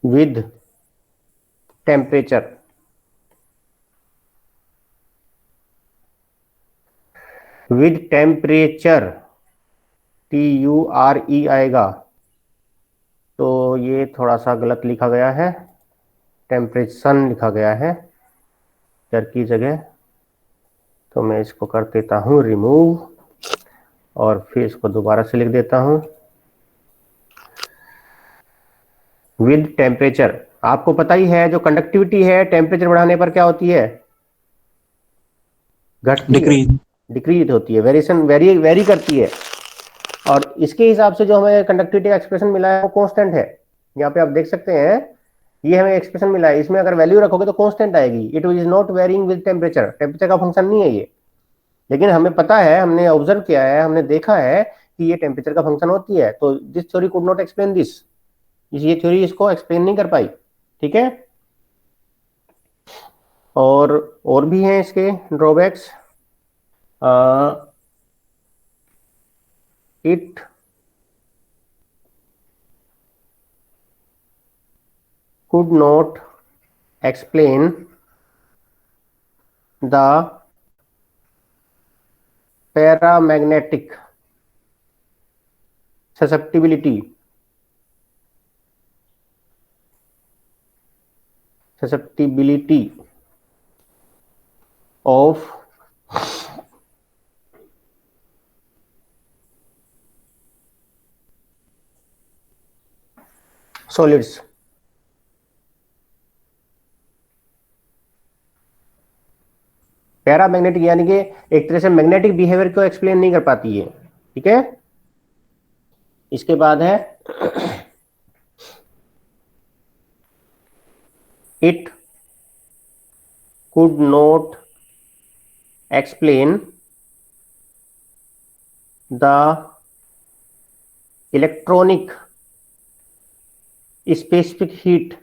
with temperature. With temperature, TURE आएगा, तो ये थोड़ा सा गलत लिखा गया है, टेम्परेचर लिखा गया है चर की जगह। तो मैं इसको कर देता हूँ रिमूव और फिर इसको दोबारा से लिख देता हूँ विद टेम्परेचर। आपको पता ही है जो कंडक्टिविटी है टेम्परेचर बढ़ाने पर क्या होती है, घटती है, डिक्रीज होती है, वेरिएशन वेरी करती है। और इसके हिसाब से जो हमें कंडक्टिविटी का एक्सप्रेशन मिला है वो कांस्टेंट है। यहाँ पे आप देख सकते हैं, ये हमें एक्सप्रेशन मिला है, इसमें अगर वैल्यू रखोगे तो कांस्टेंट आएगी। It is not varying with temperature, temperature का फंक्शन नहीं है ये, लेकिन हमें पता है, हमने ऑब्जर्व किया है, हमने देखा है कि ये टेम्परेचर का फंक्शन होती है। तो this theory could not explain this, ये थ्योरी इसको एक्सप्लेन नहीं कर पाई। ठीक है, और भी हैं इसके drawbacks. It could not explain the paramagnetic susceptibility of solids। Paramagnetic यानी कि एक तरह से मैग्नेटिक बिहेवियर को एक्सप्लेन नहीं कर पाती है। ठीक है, इसके बाद है it could not explain the electronic specific heat,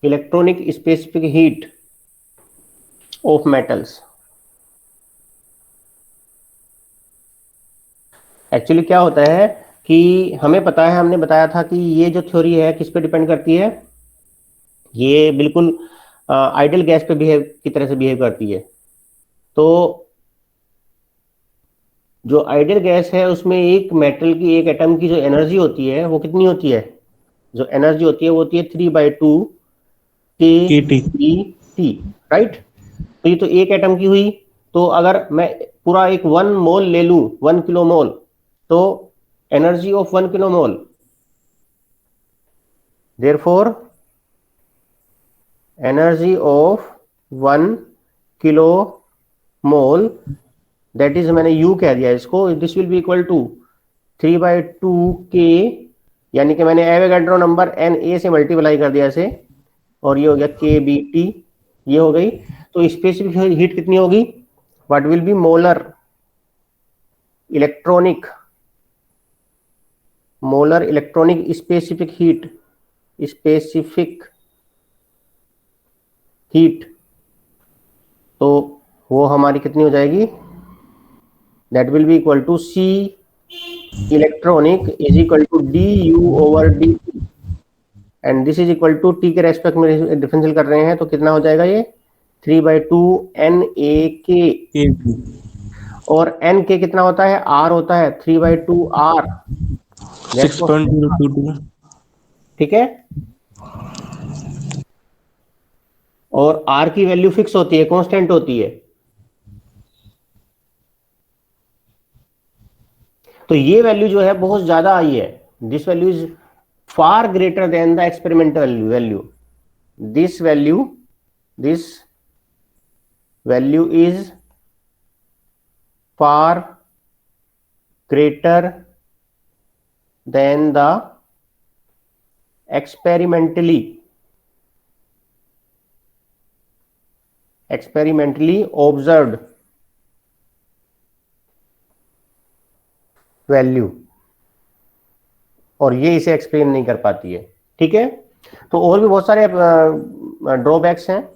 electronic specific heat of metals. Actually क्या होता है कि हमें पता है, हमने बताया था कि ये जो थ्योरी है किस पे डिपेंड करती है, ये बिल्कुल आइडियल गैस पे बिहेव की तरह से बिहेव करती है। तो जो आइडियल गैस है उसमें एक मेटल की, एक एटम की जो एनर्जी होती है वो कितनी होती है, जो एनर्जी होती है वो होती है 3/2 kT, राइट। तो ये तो एक एटम की हुई। तो अगर मैं पूरा एक 1 मोल ले लूं, 1 किलो मोल, तो energy of 1 kilo mole, therefore energy of 1 kilo mole, that is, मैंने यू कह दिया इसको, this will be equal to 3/2 K, यानी कि मैंने एवोगाड्रो नंबर Na से मल्टीप्लाई कर दिया इसे, और ये हो गया KBT, ये हो गई। तो स्पेसिफिक हीट कितनी होगी, what will be molar electronic specific heat, तो वो हमारी कितनी हो जाएगी, that will be equal to C electronic is equal to du/dt, and this is equal to T के रेस्पेक्ट में डिफरेंशियल कर रहे हैं, तो कितना हो जाएगा ये 3/2 NaK, और NK कितना होता है, R होता है, 3/2 R, 6.022। ठीक है। और R की वैल्यू फिक्स होती है, कांस्टेंट होती है। तो ये वैल्यू जो है बहुत ज्यादा आई है, this value is far greater than the experimental value. This value is far greater than the experimentally observed value, और ये इसे एक्सप्लेन नहीं कर पाती है। ठीक है, तो और भी बहुत सारे ड्रॉबैक्स हैं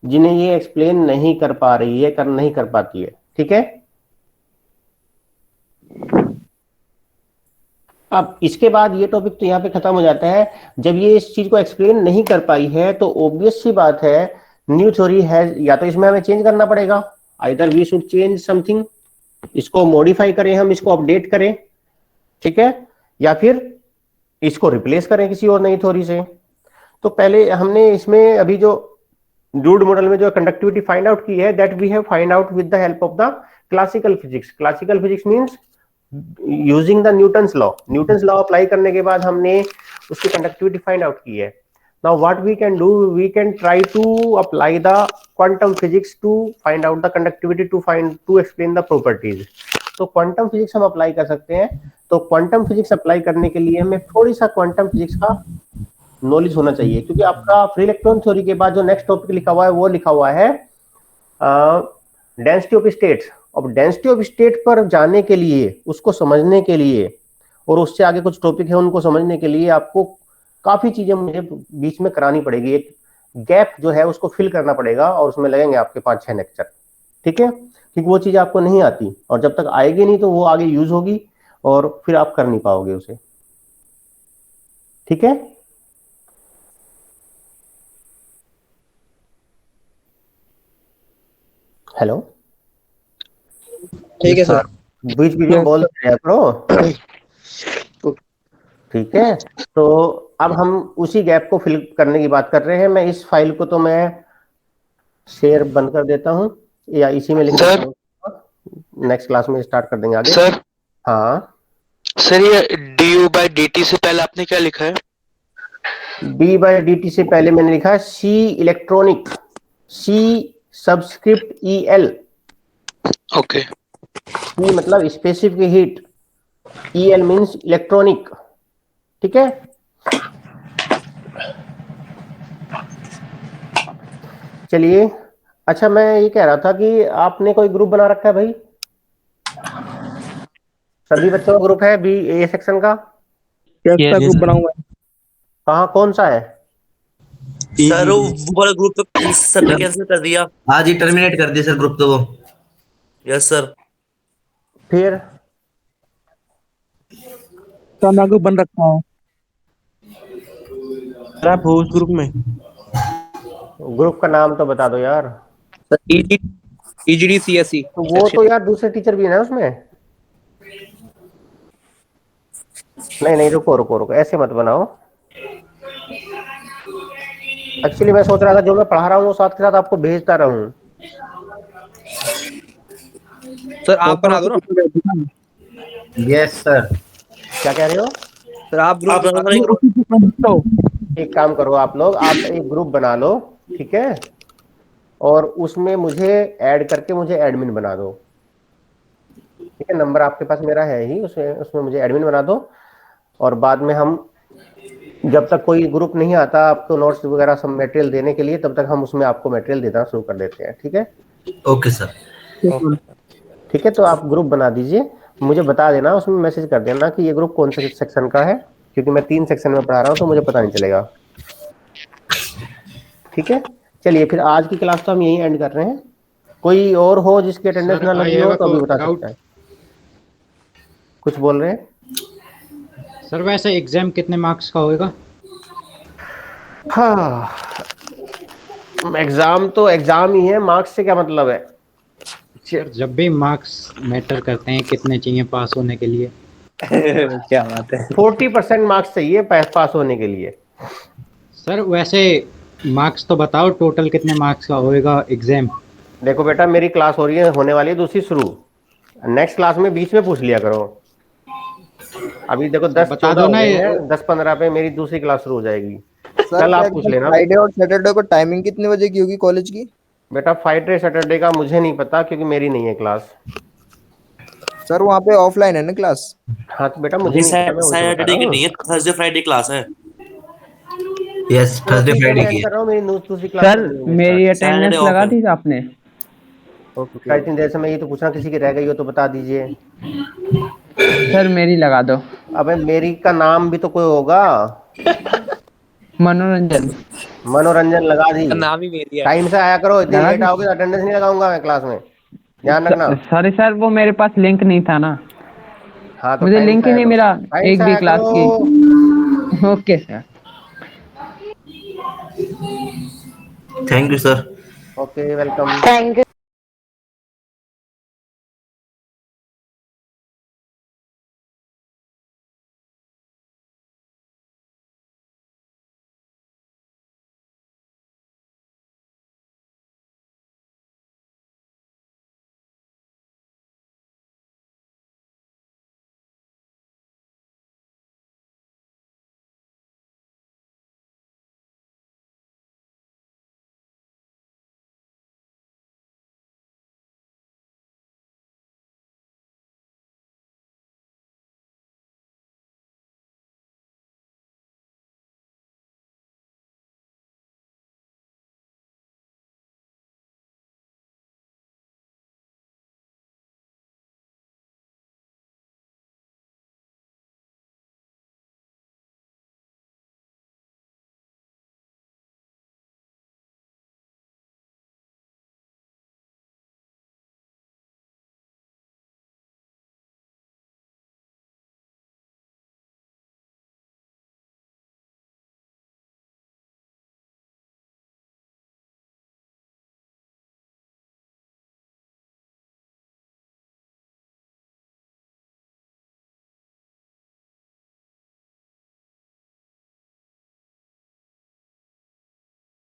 जिन्हें ये एक्सप्लेन नहीं कर पा रही है, नहीं कर पाती है। ठीक है, अब इसके बाद ये टॉपिक तो यहाँ पे खत्म हो जाता है। जब ये इस चीज को एक्सप्लेन नहीं कर पाई है तो ऑब्वियस सी बात है न्यू थ्योरी है, या तो इसमें हमें चेंज करना पड़ेगा, either we should change something, इसको मॉडिफाई करें, हम इसको अपडेट करें, ठीक है, या फिर इसको रिप्लेस करें किसी और नई थ्योरी से। तो पहले हमने इसमें अभी जो ड्यूड मॉडल में जो कंडक्टिविटी फाइंड आउट की है, that we have find out with the help of the classical physics. Classical physics means using the Newton's law apply करने के बाद हमने उसकी कंडक्टिविटी फाइंड आउट की है। Now what we can do, we can try to apply the quantum physics to find out the conductivity to explain the properties. तो क्वांटम फिजिक्स हम अप्लाई कर सकते हैं। तो क्वांटम फिजिक्स अप्लाई करने के लिए हमें थोड़ी सा क्वांटम फिजिक्स का नॉलेज होना चाहिए, क्योंकि आपका फ्री इलेक्ट्रॉन थ्योरी के बाद जो नेक्स्ट टॉपिक लिखा हुआ है वो लिखा हुआ है डेंसिटी ऑफ स्टेट्स। अब डेंसिटी ऑफ स्टेट पर जाने के लिए, उसको समझने के लिए, और उससे आगे कुछ टॉपिक है उनको समझने के लिए आपको काफी चीजें मुझे बीच में करानी पड़ेगी। एक गैप जो है उसको फिल करना पड़ेगा और उसमें लगेंगे आपके 5-6 लेक्चर। ठीक है, क्योंकि वो चीज आपको नहीं आती और जब तक आएगी नहीं तो वो आगे यूज होगी और फिर आप कर नहीं पाओगे उसे। ठीक है, हेलो, ठीक है सर। बीच बीच में बोल रहे करो। ठीक है, तो अब हम उसी गैप को फिल करने की बात कर रहे हैं। मैं इस फाइल को तो मैं शेयर बंद कर देता हूं या इसी में लिख देता हूं, नेक्स्ट क्लास में स्टार्ट कर देंगे आगे। सर, हाँ सर ये du/dt से पहले आपने क्या लिखा है? d/dt से पहले मैंने लिखा है C electronic, C subscript EL। Okay, C मतलब specific heat, EL means electronic. ठीक है, चलिए। अच्छा, मैं ये कह रहा था कि आपने कोई ग्रुप बना रखा है भाई? सभी बच्चों का ग्रुप है बी ए सेक्शन का? कैसा ग्रुप बना हुआ है? कहाँ, कौन सा है? सर वो वाला ग्रुप तो सर ने कैंसिल कर दिया। आज ही टर्मिनेट कर दिया सर ग्रुप तो वो। Yes sir. फिर तो ग्रुप बन रखा है आप हो उस ग्रुप में? ग्रुप का नाम तो बता दो यार। EGDCSE। तो वो तो यार दूसरे टीचर भी है ना उसमें। नहीं नहीं, रुको रुको रुको, ऐसे मत बनाओ। एक्चुअली मैं सोच रहा था जो मैं पढ़ा रहा हूँ वो साथ के साथ आपको भेजता रहूं। सर आप बना दो ना। Yes sir. क्या कह रहे हो सर आप ग्रुप एक काम करो आप लोग, आप एक ग्रुप बना लो, ठीक है, और उसमें मुझे ऐड करके मुझे एडमिन बना दो। ठीक है, नंबर आपके पास मेरा है ही, उसमें मुझे एडमिन बना दो। और बाद में हम जब तक कोई ग्रुप नहीं आता आपको नोट्स वगैरह सब मटेरियल देने के लिए, तब तक हम उसमें आपको मटेरियल देना शुरू कर देते हैं। ठीक है, ओके सर। ठीक है, तो आप ग्रुप बना दीजिए, मुझे बता देना, उसमें मैसेज कर देना कि ये ग्रुप कौन से सेक्शन का है, क्योंकि मैं 3 सेक्शन में पढ़ा रहा हूँ तो मुझे पता नहीं चलेगा। ठीक है, चलिए फिर आज की क्लास तो हम यहीं एंड कर रहे हैं। कोई और हो जिसकी अटेंडेंस ना लगी हो तो अभी बता सकता है। कुछ बोल रहे हैं सर? वैसे एग्जाम कितने मार्क्स का होएगा? हाँ, एग्जाम तो एग्जाम ही है, मार्क्स से क्या मतलब है? जब भी मार्क्स मैटर करते हैं, कितने चाहिए पास होने के लिए? क्या बात है। 40% मार्क्स चाहिए पास होने के लिए। सर वैसे मार्क्स तो बताओ, टोटल कितने मार्क्स का होएगा एग्जाम? देखो बेटा, मेरी क्लास हो रही है, होने वाली है दूसरी शुरू, नेक्स्ट क्लास में बीच में पूछ लिया करो। अभी देखो 10-14 हो गए हैं, 10-15 पे मेरी दूसरी क्लास शुरू हो जाएगी। कल आप पूछ लेना। फ्राइडे और सैटरडे को टाइमिंग कितने बजे की होगी कॉलेज की? बेटा फ्राइडे सैटरडे का मुझे नहीं पता, क्योंकि मेरी नहीं है क्लास। सर वहाँ पे ऑफलाइन है ना क्लास? हाँ तो बेटा मुझे नहीं पता, मैं वही तो बता सैटरडे रहा की हूँ। नहीं है, थर्सडे फ्राइडे क्लास है। यस थर्सडे फ्राइडे की कर रहा हूँ, मेरी दूसरी क्लास सर मेरी अटेंडेंस Saturday off लगा है। थी आपने? ओके इतनी देर से मैं ये तो पूछना, किसी की रह गई हो तो बता दीजिए। सर मेरी लगा दो। अबे मेरी का नाम भी तो कोई होगा। मनोरंजन। मनोरंजन लगा दी। नाम ही मेरी है। टाइम से आया करो, इतनी लगा लेट दी? आओगे तो अटेंडेंस नहीं लगाऊंगा मैं क्लास में, ध्यान रखना। सॉरी सर, वो मेरे पास लिंक नहीं था ना, हाँ तो मुझे टाइम लिंक से ही आया नहीं करो। मिला टाइम एक से भी आया क्लास करो। की। Okay sir. Thank you sir. Okay welcome. Thank you.